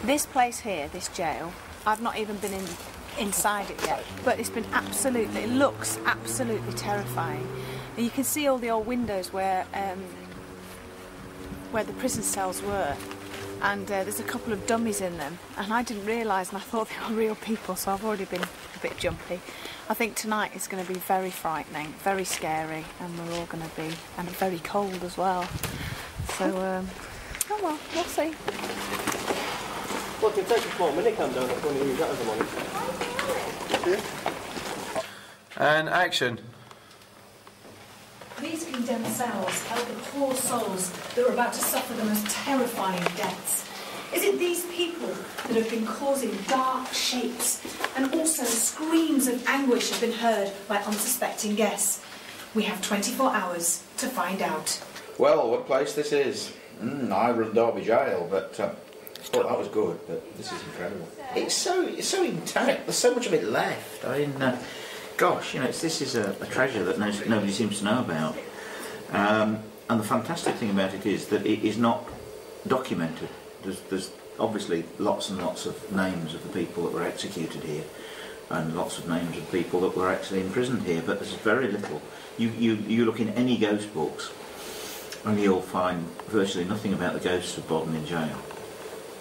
This place here, this jail, I've not even been inside it yet, but it's been absolutely, it looks absolutely terrifying. And you can see all the old windows where the prison cells were, and there's a couple of dummies in them, and I didn't realise, and I thought they were real people, so I've already been a bit jumpy. I think tonight is going to be very frightening, very scary, and we're all going to be, and very cold as well. So, oh well, we'll see. Well, it can take a small minicam down if you want to use that as a monitor. Yeah. And action. These condemned cells held the poor souls that were about to suffer the most terrifying deaths. Is it these people that have been causing dark shapes, and also screams of anguish have been heard by unsuspecting guests? We have 24 hours to find out. Well, what a place this is. I run Derby Jail, but thought that was good, but this is incredible. It's so intact. There's so much of it left. I mean, gosh, you know, this is a treasure that nobody seems to know about. And the fantastic thing about it is that it is not documented. There's obviously lots and lots of names of the people that were executed here, and lots of names of people that were actually imprisoned here, but there's very little. You look in any ghost books, and you'll find virtually nothing about the ghosts of Bodmin Jail.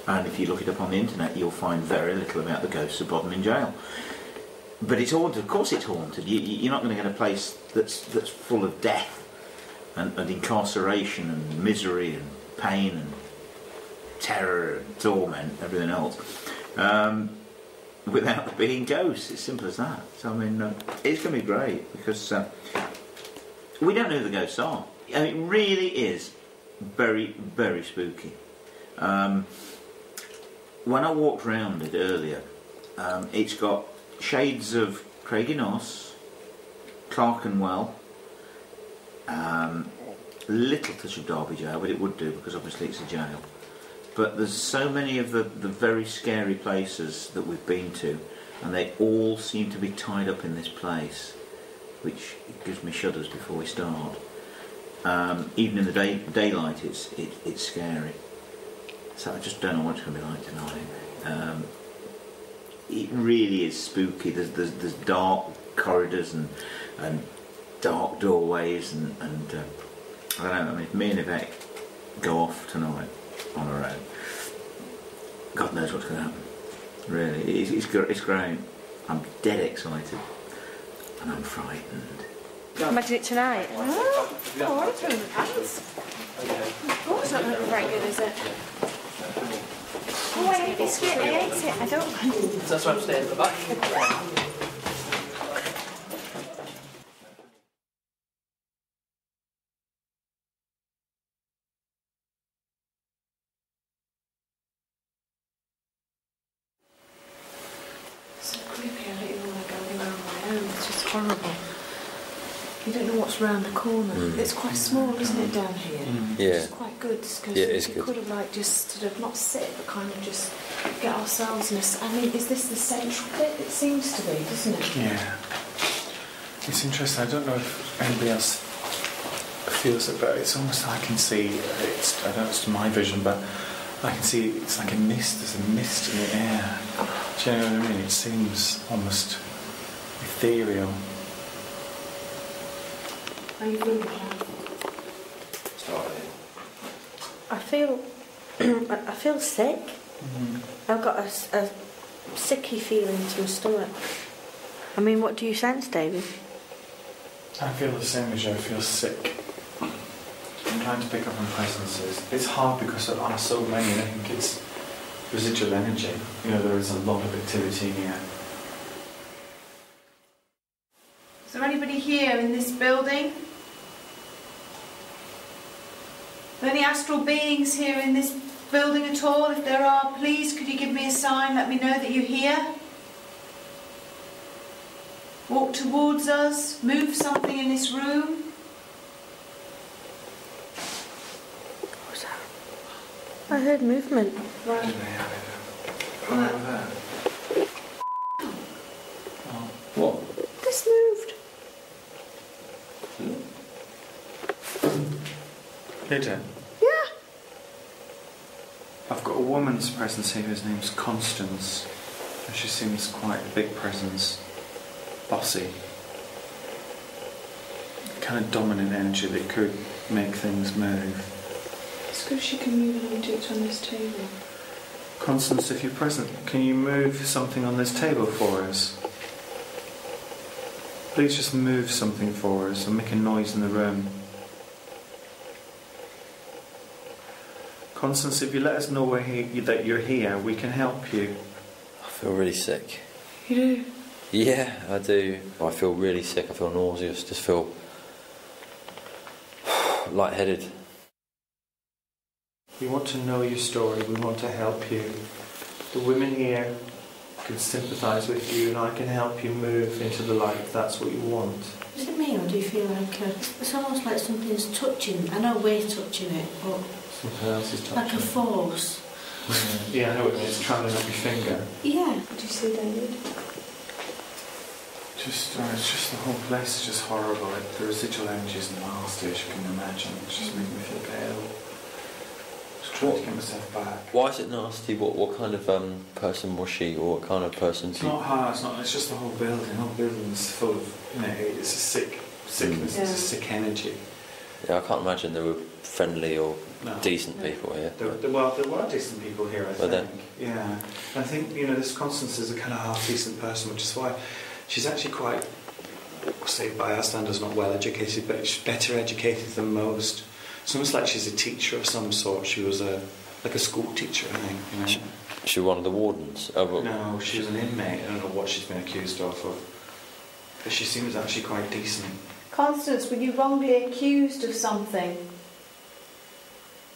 And if you look it up on the internet, you'll find very little about the ghosts of Bodmin Jail. But it's haunted. Of course it's haunted. You're not going to get a place that's full of death and incarceration and misery and pain and terror and torment, everything else, without there being ghosts. It's simple as that. So I mean, it's going to be great because we don't know who the ghosts are. I mean, it really is very, very spooky. When I walked around it earlier, it's got shades of Craigie-Noss, Clerkenwell, little touch of Derby Jail, but it would do because obviously it's a jail. But there's so many of the very scary places that we've been to, and they all seem to be tied up in this place, which gives me shudders before we start. Even in the daylight, it's scary. So I just don't know what it's going to be like tonight. It really is spooky. There's dark corridors and dark doorways and I don't know. I mean, if me and Yvette go off tonight on our own, God knows what's going to happen. Really, it's great. I'm dead excited and I'm frightened. Imagine it tonight. Oh, I threw in the pants. Oh, it's not very good, is it? Oh, I hate biscuit. I hate it. I don't like it. That's why I'm staying at the back. It's so creepy. I don't even want to go anywhere on my own. It's just horrible. You don't know what's round the corner. It's quite small, isn't it, down here? Yeah. It's quite good because it's we good. could have like just sort of not sit, but kind of just get ourselves in a. I mean, is this the central bit? It seems to be, doesn't it? Yeah. It's interesting. I don't know if anybody else feels it, but it's almost I can see. I don't know if it's my vision, but I can see it's like a mist. There's a mist in the air. Do you know what I mean? It seems almost ethereal. Are you feeling it? I feel sick. I've got a sicky feeling to my stomach. I mean, what do you sense, David? I feel the same as you. I feel sick. I'm trying to pick up on presences. It's hard because there are so many, and I think it's residual energy. You know, there is a lot of activity in here. Is there anybody here in this building? Are there any astral beings here in this building at all? If there are, please could you give me a sign, let me know that you're here? Walk towards us, move something in this room. What was that? I heard movement. Right. What? This moved. Did it? Yeah. I've got a woman's presence here whose name's Constance. And she seems quite a big presence. Bossy. Kind of dominant energy that could make things move. It's good she can move an object on this table. Constance, if you're present, can you move something on this table for us? Please just move something for us and make a noise in the room. Constance, if you let us know that you're here, we can help you. I feel really sick. You do? Yeah, I do. I feel really sick. I feel nauseous. Just feel lightheaded. We want to know your story. We want to help you. The women here can sympathise with you, and I can help you move into the light if that's what you want. Is it me, or do you feel like it's almost like something's touching? I know we're touching it, but something else is touching. like a force. Yeah, I know what you mean. It's travelling up your finger. Yeah. What do you see, David? It's just the whole place is just horrible. Like, the residual energy is nasty, as you can imagine. It's just making me feel pale. Just trying to get myself back. Why is it nasty? What kind of person was she, or what kind of person? It's not her. It's not. It's just the whole building. The whole building is full of, you know, it's a sickness. Yeah. It's a sick energy. Yeah, I can't imagine there were friendly or No. decent people here. There were decent people here, I think. there? Yeah. I think, this Constance is a kind of half-decent person, which is why she's actually quite, say by our standards, not well-educated, but she's better educated than most. It's almost like she's a teacher of some sort. She was like a school teacher, I think. She was one of the wardens? No, she was an inmate. I don't know what she's been accused of. But she seems actually quite decent. Constance, were you wrongly accused of something?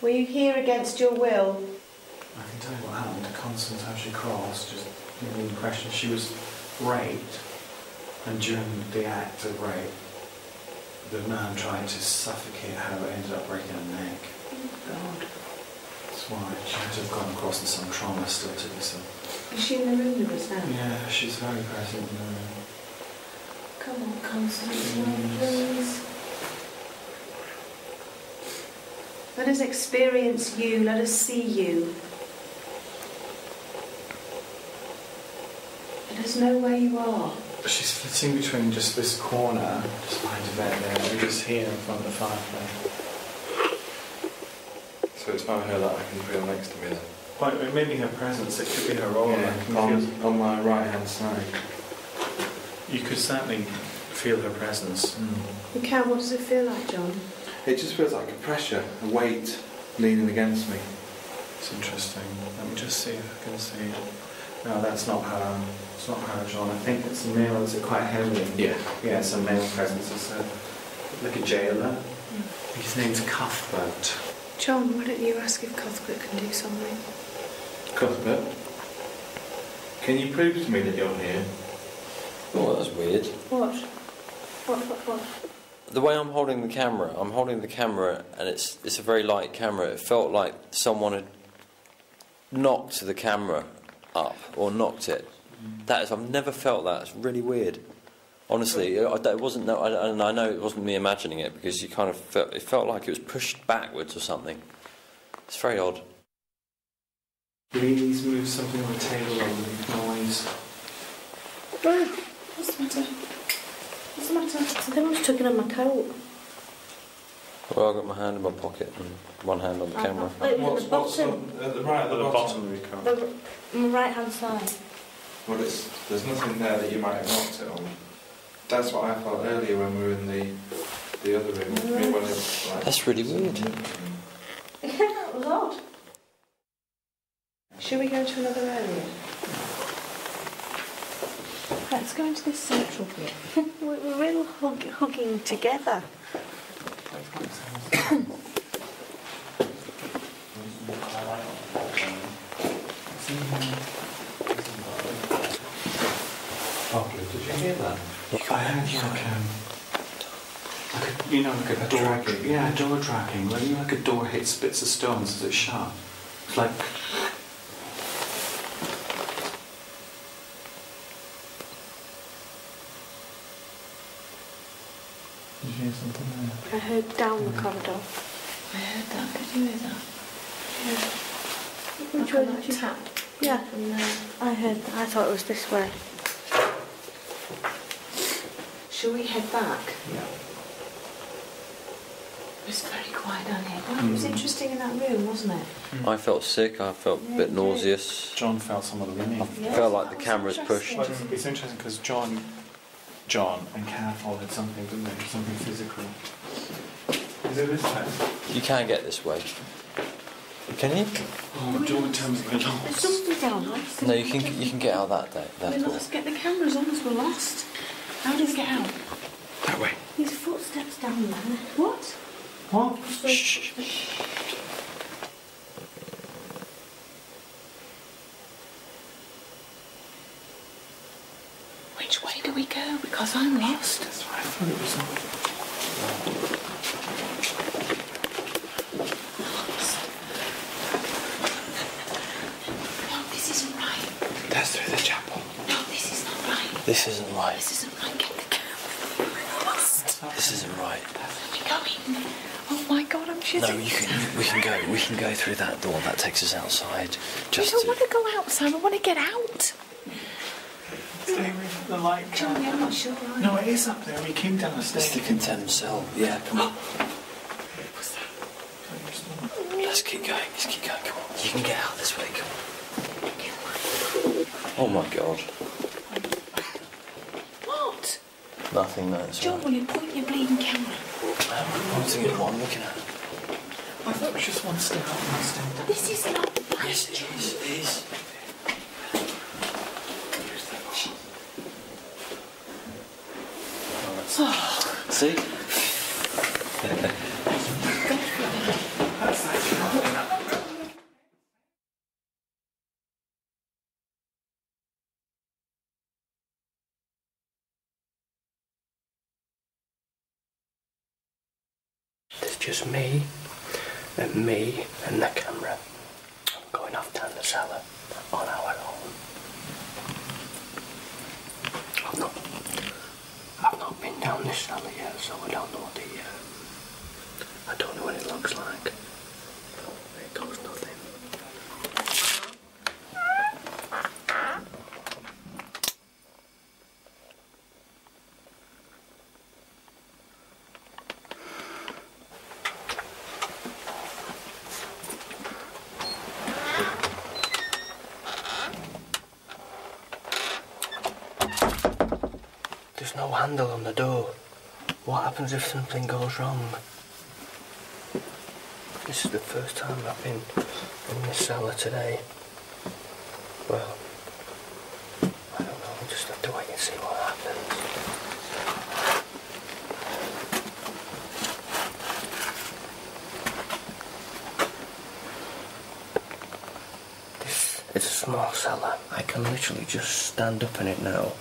Were you here against your will? I can tell you what happened to Constance, how she crossed, just give me the impression she was raped, and during the act of rape, the man tried to suffocate her, but ended up breaking her neck. God. That's why she had to have gone across, and some trauma still to this. Is she in the room with us now? Yeah, she's very present in the room. Come on, Constance, please. Let us experience you, let us see you. Let us know where you are. She's flitting between just this corner, just behind the bed there, and just here in front of the fireplace. So it's not her that I can feel next to me then? Well, it may be her presence, it could be her role. On my right hand side. You could certainly feel her presence. You can. What does it feel like, John? It just feels like a pressure, a weight leaning against me. It's interesting. Let me just see if I can see. No, that's not her. It's not her, John. I think it's a male. Is it quite heavy? Yeah. Yeah, it's a male presence. It's like a jailer. His name's Cuthbert. John, why don't you ask if Cuthbert can do something? Cuthbert, can you prove to me that you're here? Oh, that's weird. What? The way I'm holding the camera, and it's a very light camera. It felt like someone had knocked the camera up or knocked it. I've never felt that. It's really weird. Honestly, it wasn't. No, and I know it wasn't me imagining it, because you kind of felt like it was pushed backwards or something. It's very odd. Please move something on the table and make noise. What's the matter? What's the matter? Someone's tugging on my coat. Well, I've got my hand in my pocket and one hand on the camera. Wait, at the bottom. At the bottom of your car. On the right hand side. Well, there's nothing there that you might have knocked it on. That's what I felt earlier when we were in the other room. That's really weird. Yeah, that was odd. Should we go to another area? Let's go into this central bit. We're real hugging together. Oh, did you hear that? I heard like a door dragging. Yeah, door dragging. Like a door hits bits of stones as it's shut. It's like. Did you hear something there? I heard down the corridor. I heard that. Did you hear that? Yeah. Which way did you tap? Yeah, I thought it was this way. Shall we head back? Yeah. It's very quiet down here. Well, it was interesting in that room, wasn't it? I felt sick, I felt a bit nauseous. John felt some of the ringing. I felt like the camera's pushed. Well, it's interesting because John and Careful had something, didn't they? Something physical. Is it this way? You can get this way. Can you? Oh, John tells me we're There's lost. something down there. No, you can get out that We're door. lost. Get the cameras on us. We're lost. How do we get out? That way. There's footsteps down there. What? What? Shh. Which way do we go? Because I'm lost. That's what I thought it was. No, this isn't right. That's through the chapel. No, this is not right. This isn't right. This isn't right. Get the camera. We're lost. This isn't right. Where are we going? Oh my God, I'm shitting. No, we can go through that door. That takes us outside. I Just don't to, want to go outside. I want to get out. Stay away from the light. Johnny, I'm not sure. Are No, it is up there. We came down the it's stairs. the condemned cell. Yeah, come on. What's that? Let's keep going. Come on. You can get out this way. Come on. Oh my God. What? Nothing. No, it's all John, right. will you point your bleeding camera? I'm pointing at what I'm looking at. I thought it was just one step up and one step down. This is not right. Yes, it is. It is. See? That's actually not enough. There's just me and the camera going off down the cellar on our own. I've not been down this cellar yet, so I don't know I don't know what it looks like. It goes nothing. There's no handle on the door. What happens if something goes wrong? This is the first time I've been in this cellar today. Well, I don't know, we'll just have to wait and see what happens. It's a small cellar. I can literally just stand up in it now.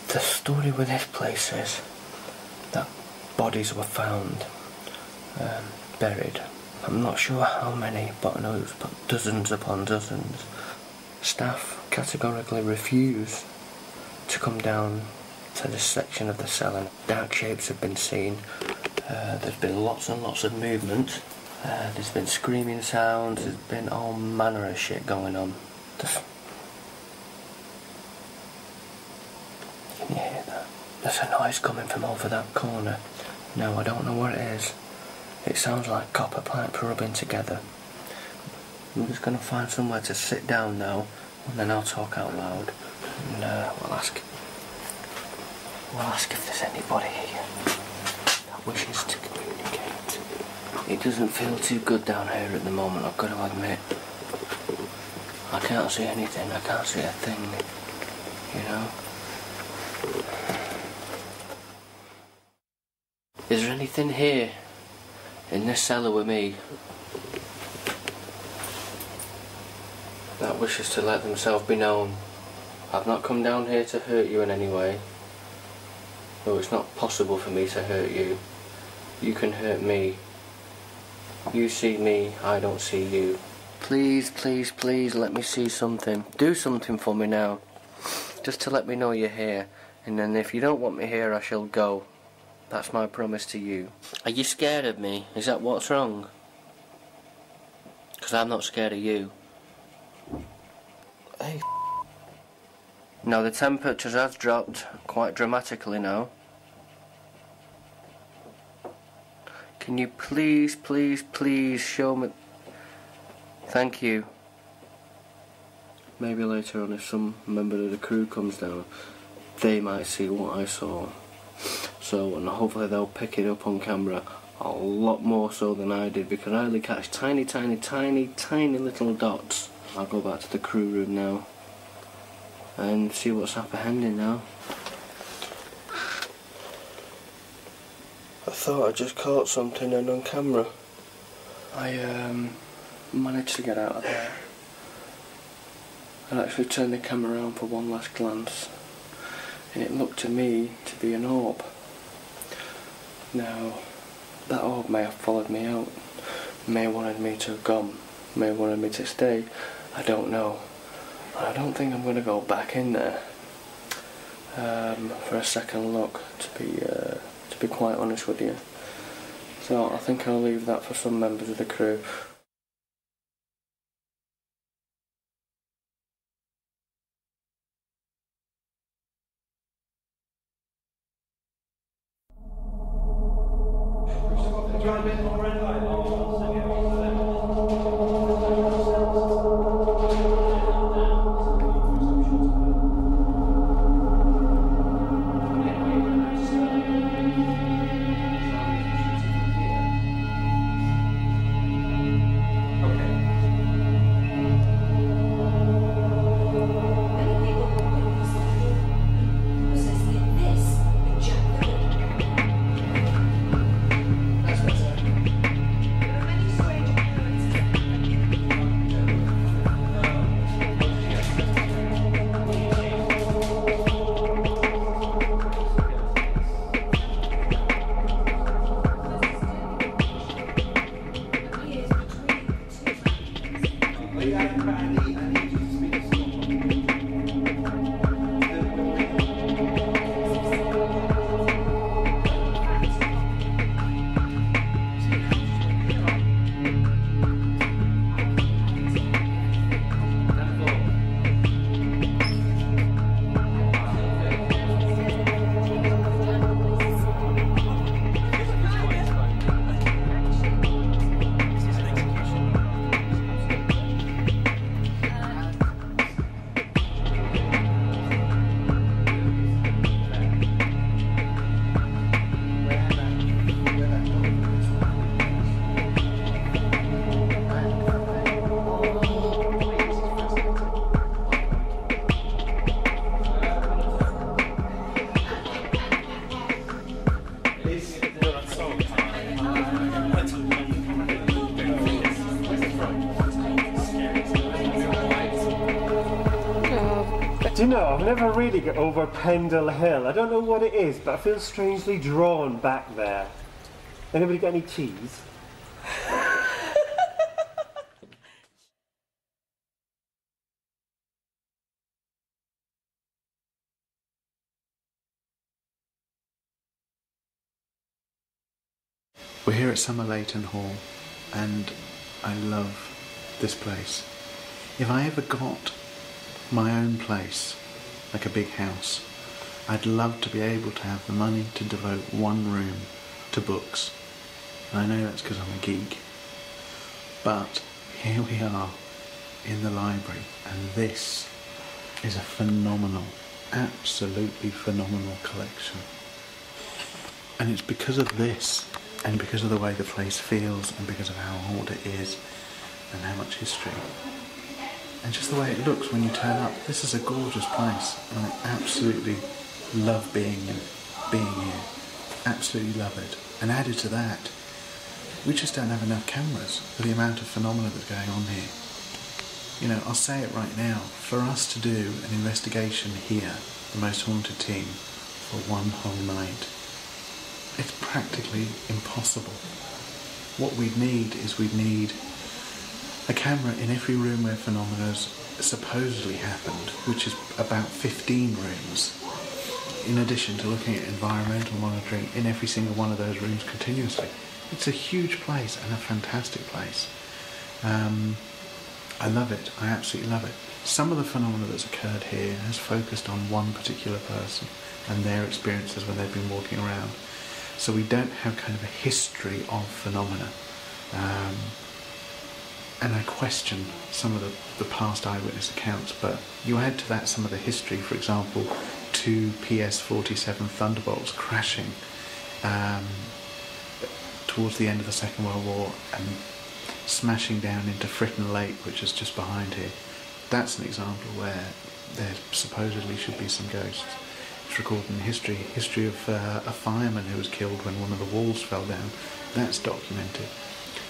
The story with this place is that bodies were found buried. I'm not sure how many, but I know it was dozens upon dozens. Staff categorically refuse to come down to this section of the cellar. Dark shapes have been seen. There's been lots and lots of movement. There's been screaming sounds. There's been all manner of shit going on. Can you hear that? There's a noise coming from over that corner. No, I don't know what it is. It sounds like copper pipe rubbing together. I'm just going to find somewhere to sit down now, and then I'll talk out loud. And we'll ask if there's anybody here that wishes to communicate. It doesn't feel too good down here at the moment, I've got to admit. I can't see anything, I can't see a thing, you know. Is there anything here in this cellar with me that wishes to let themselves be known? I've not come down here to hurt you in any way. Though it's not possible for me to hurt you. You can hurt me. You see me, I don't see you. Please, please, please let me see something. Do something for me now. Just to let me know you're here. And then if you don't want me here, I shall go. That's my promise to you. Are you scared of me? Is that what's wrong? Because I'm not scared of you. Hey. Now the temperature has dropped quite dramatically now. Can you please show me... Thank you. Maybe later on if some member of the crew comes down, they might see what I saw. So, and hopefully they'll pick it up on camera a lot more so than I did, because I only catch tiny little dots. I'll go back to the crew room now and see what's apprehending now. I thought I just caught something and on camera. I managed to get out of there and actually turned the camera around for one last glance, and it looked to me to be an orb. Now, that orb may have followed me out, may have wanted me to have gone, may have wanted me to stay, I don't know. I don't think I'm going to go back in there for a second look, to be quite honest with you. So I think I'll leave that for some members of the crew. Do you know, I've never really got over Pendle Hill. I don't know what it is, but I feel strangely drawn back there. Anybody got any cheese? We're here at Summer Leighton Hall, and I love this place. If I ever got my own place, like a big house, I'd love to be able to have the money to devote one room to books. And I know that's because I'm a geek, but here we are in the library, and this is a phenomenal, absolutely phenomenal collection. And it's because of this, and because of the way the place feels, and because of how old it is, and how much history, and just the way it looks when you turn up. This is a gorgeous place, and I absolutely love being here. Absolutely love it. And added to that, we just don't have enough cameras for the amount of phenomena that's going on here. You know, I'll say it right now, for us to do an investigation here, the Most Haunted team, for one whole night, it's practically impossible. What we'd need a camera in every room where phenomena supposedly happened, which is about 15 rooms, in addition to looking at environmental monitoring in every single one of those rooms continuously. It's a huge place and a fantastic place. I love it. I absolutely love it. Some of the phenomena that's occurred here has focused on one particular person and their experiences when they've been walking around. So we don't have kind of a history of phenomena. And I question some of the past eyewitness accounts, but you add to that some of the history, for example, 2 PS-47 Thunderbolts crashing towards the end of the Second World War and smashing down into Fritton Lake, which is just behind here. That's an example where there supposedly should be some ghosts. It's recorded in history of a fireman who was killed when one of the walls fell down. That's documented.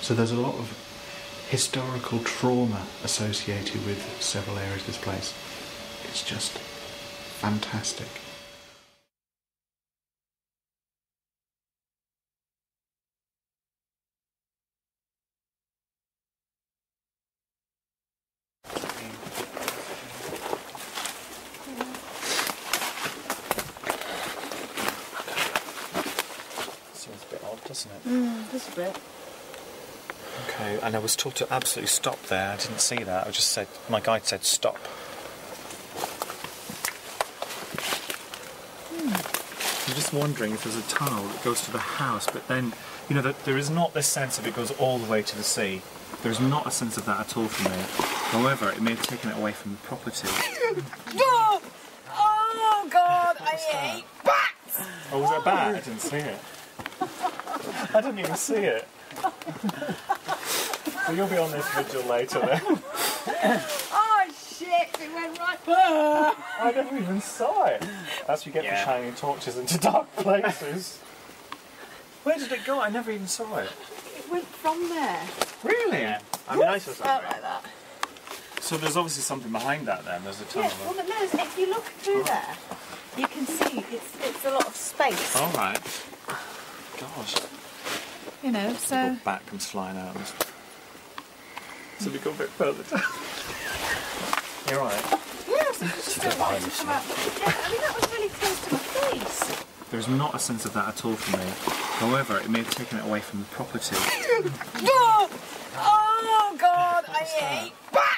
So there's a lot of historical trauma associated with several areas of this place. It's just fantastic. Seems a bit odd, doesn't it? Just a bit. Okay, and I was told to absolutely stop there. I didn't see that. I just said, my guide said stop. I'm just wondering if there's a tunnel that goes to the house, but then, you know, there is not this sense of it goes all the way to the sea. There's not a sense of that at all for me. However, it may have taken it away from the property. Oh God, I hate bats! Oh, was it a bat? I didn't see it. I didn't even see it. So you'll be on this vigil later then. Oh shit, it went right. I never even saw it. That's what you get for shining torches into dark places. Where did it go? I never even saw it. It went from there. Really? Yeah. I mean, I saw something. Felt like that. So there's obviously something behind that then. There's a tunnel. Yeah, well, no, if you look through there, you can see it's a lot of space. All right. Gosh. You know, The so. big bat comes flying out. So we go a bit further down. You're right. Yes, I just don't want it to come out. Yeah, I mean, that was really close to my face. There's not a sense of that at all for me. However, it may have taken it away from the property. Oh God, I hate bats!